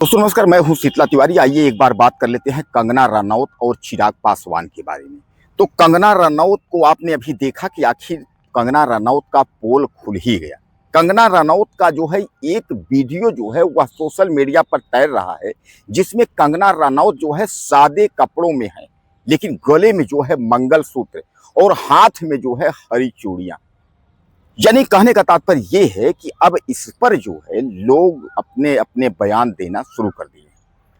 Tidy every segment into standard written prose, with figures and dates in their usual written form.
दोस्तों नमस्कार, मैं हूं शीतला तिवारी। आइए एक बार बात कर लेते हैं कंगना रनौत और चिराग पासवान के बारे में। तो कंगना रनौत को आपने अभी देखा कि आखिर कंगना रनौत का पोल खुल ही गया। कंगना रनौत का जो है एक वीडियो जो है वह सोशल मीडिया पर तैर रहा है, जिसमें कंगना रनौत जो है सादे कपड़ों में है, लेकिन गले में जो है मंगलसूत्र और हाथ में जो है हरी चूड़ियां। यानी कहने का तात्पर्य ये है कि अब इस पर जो है लोग अपने अपने बयान देना शुरू कर दिए हैं।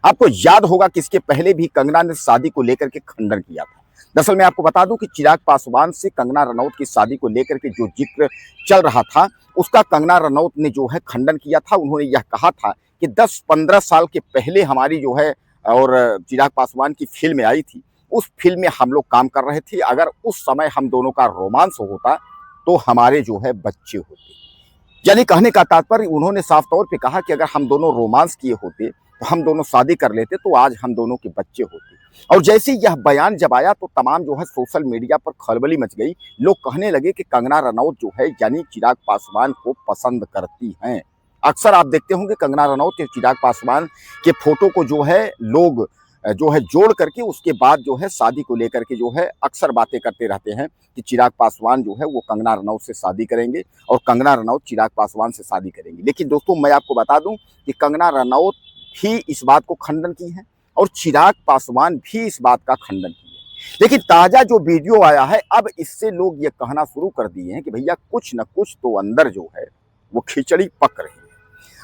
आपको याद होगा कि इसके पहले भी कंगना ने शादी को लेकर के खंडन किया था। दरअसल मैं आपको बता दूं कि चिराग पासवान से कंगना रनौत की शादी को लेकर के जो जिक्र चल रहा था, उसका कंगना रनौत ने जो है खंडन किया था। उन्होंने यह कहा था कि 10-15 साल के पहले हमारी जो है और चिराग पासवान की फिल्म आई थी, उस फिल्म में हम लोग काम कर रहे थे। अगर उस समय हम दोनों का रोमांस होता तो हमारे जो है बच्चे होते। यानी कहने का तात्पर्य उन्होंने साफ तौर पे कहा कि अगर हम दोनों रोमांस किए होते तो हम दोनों शादी कर लेते तो आज हम दोनों के बच्चे होते। और जैसे यह बयान जब आया तो तमाम जो है सोशल मीडिया पर खलबली मच गई। लोग कहने लगे कि कंगना रनौत जो है यानी चिराग पासवान को पसंद करती हैं। अक्सर आप देखते होंगे कंगना रनौत और चिराग पासवान के फोटो को जो है लोग जो है जोड़ करके उसके बाद जो है शादी को लेकर के जो है अक्सर बातें करते रहते हैं कि चिराग पासवान जो है वो कंगना रनौत से शादी करेंगे और कंगना रनौत चिराग पासवान से शादी करेंगी। लेकिन दोस्तों मैं आपको बता दूं कि कंगना रनौत भी इस बात को खंडन की है और चिराग पासवान भी इस बात का खंडन की है। लेकिन ताजा जो वीडियो आया है, अब इससे लोग ये कहना शुरू कर दिए हैं कि भैया कुछ न कुछ तो अंदर जो है वो खिचड़ी पक रही है।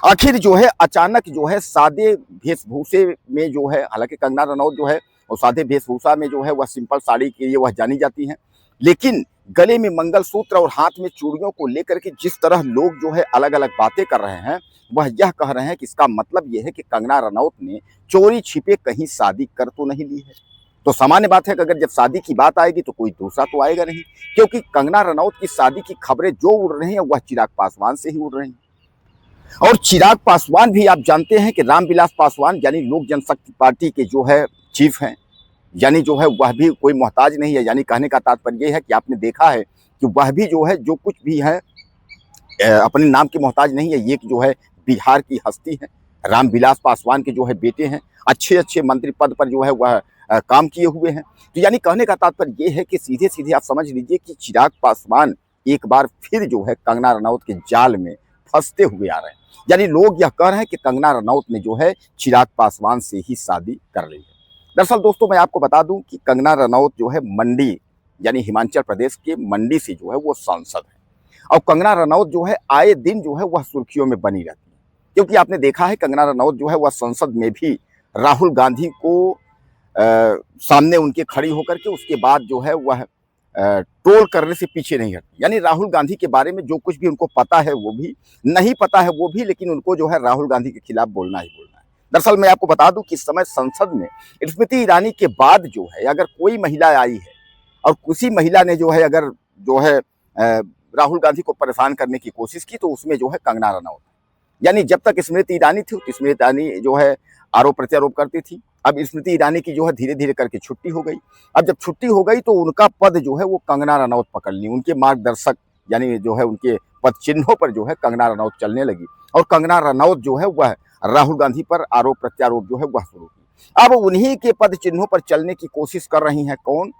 आखिर जो है अचानक जो है सादे वेशभूषे में जो है, हालांकि कंगना रनौत जो है और सादे वेशभूषा में जो है वह सिंपल साड़ी के लिए वह जानी जाती हैं, लेकिन गले में मंगलसूत्र और हाथ में चूड़ियों को लेकर के जिस तरह लोग जो है अलग अलग बातें कर रहे हैं, वह यह कह रहे हैं कि इसका मतलब यह है कि कंगना रनौत ने चोरी छिपे कहीं शादी कर तो नहीं ली है। तो सामान्य बात है कि अगर जब शादी की बात आएगी तो कोई दूसरा तो आएगा नहीं, क्योंकि कंगना रनौत की शादी की खबरें जो उड़ रही हैं वह चिराग पासवान से ही उड़ रही हैं। और चिराग पासवान भी आप जानते हैं कि रामविलास पासवान यानी लोक जनशक्ति पार्टी के जो है चीफ हैं, यानी जो है वह भी कोई मोहताज नहीं है। यानी कहने का तात्पर्य यह है कि आपने देखा है कि वह भी जो है जो कुछ भी है अपने नाम के मोहताज नहीं है। ये जो है बिहार की हस्ती है, रामविलास पासवान के जो है बेटे हैं, अच्छे अच्छे मंत्री पद पर जो है वह काम किए हुए हैं। तो यानी कहने का तात्पर्य ये है कि सीधे सीधे आप समझ लीजिए कि चिराग पासवान एक बार फिर जो है कंगना रनौत के जाल में फंसते हुए आ रहे हैं। यानी लोग यह कह रहे हैं कि कंगना रनौत ने जो है चिराग पासवान से ही शादी कर ली है। दरअसल दोस्तों मैं आपको बता दूं कि कंगना रनौत जो है मंडी यानी हिमाचल प्रदेश के मंडी से जो है वो सांसद है। और कंगना रनौत जो है आए दिन जो है वह सुर्खियों में बनी रहती है, क्योंकि आपने देखा है कंगना रनौत जो है वह संसद में भी राहुल गांधी को सामने उनके खड़ी होकर के उसके बाद जो है वह ट्रोल करने से पीछे नहीं हटती। यानी राहुल गांधी के बारे में जो कुछ भी उनको पता है वो भी, नहीं पता है वो भी, लेकिन उनको जो है राहुल गांधी के खिलाफ बोलना ही बोलना है। दरअसल मैं आपको बता दूं कि इस समय संसद में स्मृति ईरानी के बाद जो है अगर कोई महिला आई है और किसी महिला ने जो है अगर जो है राहुल गांधी को परेशान करने की कोशिश की तो उसमें जो है कंगना रनौत। यानी जब तक स्मृति ईरानी थी तो स्मृति ईरानी जो है आरोप प्रत्यारोप करती थी। अब स्मृति ईरानी की जो है धीरे धीरे करके छुट्टी हो गई। अब जब छुट्टी हो गई तो उनका पद जो है वो कंगना रनौत पकड़ ली। उनके मार्गदर्शक यानी जो है उनके पद चिन्हों पर जो है कंगना रनौत चलने लगी और कंगना रनौत जो है वह राहुल गांधी पर आरोप प्रत्यारोप जो है वह शुरू की। अब उन्हीं के पद चिन्हों पर चलने की कोशिश कर रही हैं कौन?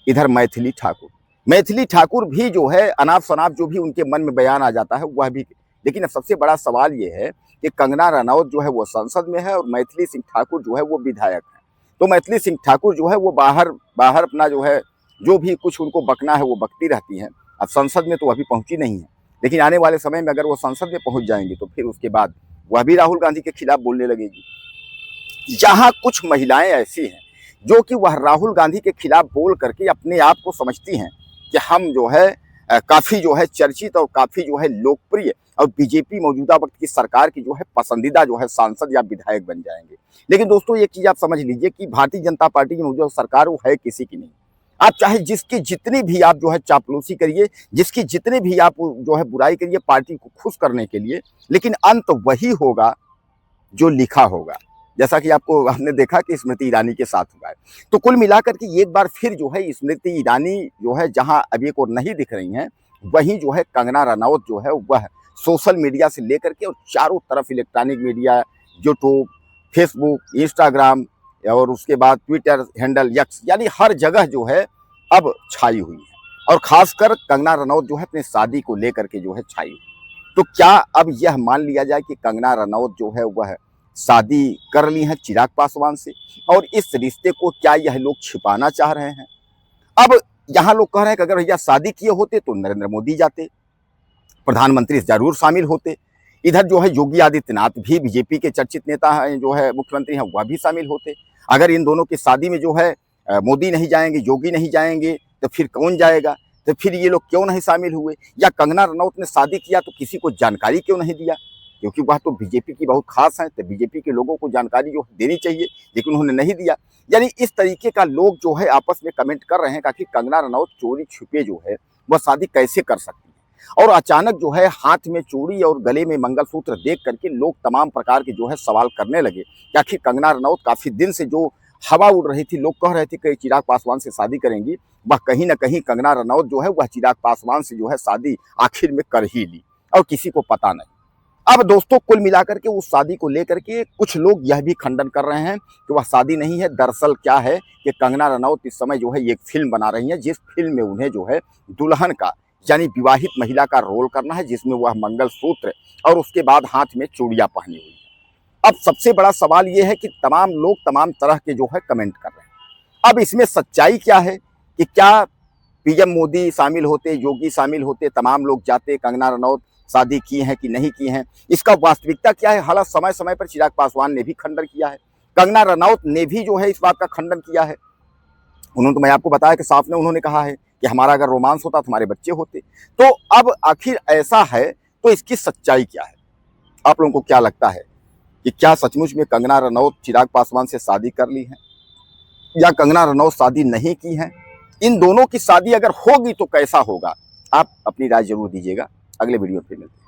इधर मैथिली ठाकुर। मैथिली ठाकुर भी जो है अनाप शनाप जो भी उनके मन में बयान आ जाता है वह भी। लेकिन अब सबसे बड़ा सवाल ये है कि कंगना रनौत जो है वो संसद में है और मैथिली सिंह ठाकुर जो है वो विधायक है। तो मैथिली सिंह ठाकुर जो है वो बाहर बाहर अपना जो है जो भी कुछ उनको बकना है वो बकती रहती हैं। अब संसद में तो अभी पहुंची नहीं है, लेकिन आने वाले समय में अगर वो संसद में पहुंच जाएंगे तो फिर उसके बाद वह भी राहुल गांधी के खिलाफ बोलने लगेगी। जहां कुछ महिलाएं ऐसी हैं जो कि वह राहुल गांधी के खिलाफ बोल करके अपने आप को समझती हैं कि हम जो है काफी जो है चर्चित और काफी जो है लोकप्रिय और बीजेपी मौजूदा वक्त की सरकार की जो है पसंदीदा जो है सांसद या विधायक बन जाएंगे। लेकिन दोस्तों एक चीज आप समझ लीजिए कि भारतीय जनता पार्टी की मौजूदा सरकार वो है किसी की नहीं। आप चाहे जिसकी जितनी भी आप जो है चापलूसी करिए, जिसकी जितनी भी आप जो है बुराई करिए पार्टी को खुश करने के लिए, लेकिन अंत वही होगा जो लिखा होगा। जैसा कि आपने देखा कि स्मृति ईरानी के साथ हुआ है। तो कुल मिलाकर के एक बार फिर जो है स्मृति ईरानी जो है जहां अब एक और नहीं दिख रही हैं, वहीं जो है कंगना रनौत जो है वह सोशल मीडिया से लेकर के और चारों तरफ electronic media YouTube, Facebook, Instagram और उसके बाद ट्विटर हैंडल यक्स, यानी हर जगह जो है अब छाई हुई है। और खासकर कंगना रनौत जो है अपनी शादी को लेकर के जो है छाई हुई। तो क्या अब यह मान लिया जाए कि कंगना रनौत जो है वह शादी कर ली है चिराग पासवान से, और इस रिश्ते को क्या यह लोग छिपाना चाह रहे हैं? अब यहाँ लोग कह रहे हैं कि अगर भैया शादी किए होते तो नरेंद्र मोदी जाते, प्रधानमंत्री जरूर शामिल होते। इधर जो है योगी आदित्यनाथ भी बीजेपी के चर्चित नेता हैं, जो है मुख्यमंत्री हैं, वह भी शामिल होते। अगर इन दोनों की शादी में जो है मोदी नहीं जाएंगे, योगी नहीं जाएंगे, तो फिर कौन जाएगा? तो फिर ये लोग क्यों नहीं शामिल हुए? या कंगना रनौत ने शादी किया तो किसी को जानकारी क्यों नहीं दिया? क्योंकि वह तो बीजेपी की बहुत खास है, तो बीजेपी के लोगों को जानकारी जो देनी चाहिए, लेकिन उन्होंने नहीं दिया। यानी इस तरीके का लोग जो है आपस में कमेंट कर रहे हैं कि कंगना रनौत चोरी छिपे जो है वह शादी कैसे कर सकती है। और अचानक जो है हाथ में चूड़ी और गले में मंगलसूत्र देख करके लोग तमाम प्रकार के जो है सवाल करने लगे कि आखिर कंगना रनौत काफी दिन से जो हवा उड़ रही थी, लोग कह रहे थे कि चिराग पासवान से शादी करेंगी, वह कहीं ना कहीं कंगना रनौत जो है वह चिराग पासवान से जो है शादी आखिर में कर ही ली, और किसी को पता नहीं। अब दोस्तों कुल मिलाकर के उस शादी को लेकर के कुछ लोग यह भी खंडन कर रहे हैं कि वह शादी नहीं है। दरअसल क्या है कि कंगना रनौत इस समय जो है एक फिल्म बना रही है, जिस फिल्म में उन्हें जो है दुल्हन का यानी विवाहित महिला का रोल करना है, जिसमें वह मंगलसूत्र और उसके बाद हाथ में चूड़ियां पहनी हुई है। अब सबसे बड़ा सवाल यह है कि तमाम लोग तमाम तरह के जो है कमेंट कर रहे हैं। अब इसमें सच्चाई क्या है कि क्या पीएम मोदी शामिल होते, योगी शामिल होते, तमाम लोग जाते, कंगना रनौत शादी की हैं कि नहीं की हैं, इसका वास्तविकता क्या है? हालांकि समय समय पर चिराग पासवान ने भी खंडन किया है, कंगना रनौत ने भी जो है इस बात का खंडन किया है। उन्होंने तो मैं आपको बताया कि साफ ने उन्होंने कहा है कि हमारा अगर रोमांस होता तो हमारे बच्चे होते। तो अब आखिर ऐसा है तो इसकी सच्चाई क्या है? आप लोगों को क्या लगता है कि क्या सचमुच में कंगना रनौत चिराग पासवान से शादी कर ली है, या कंगना रनौत शादी नहीं की है? इन दोनों की शादी अगर होगी तो कैसा होगा? आप अपनी राय जरूर दीजिएगा। अगले वीडियो में फिर मिलते हैं।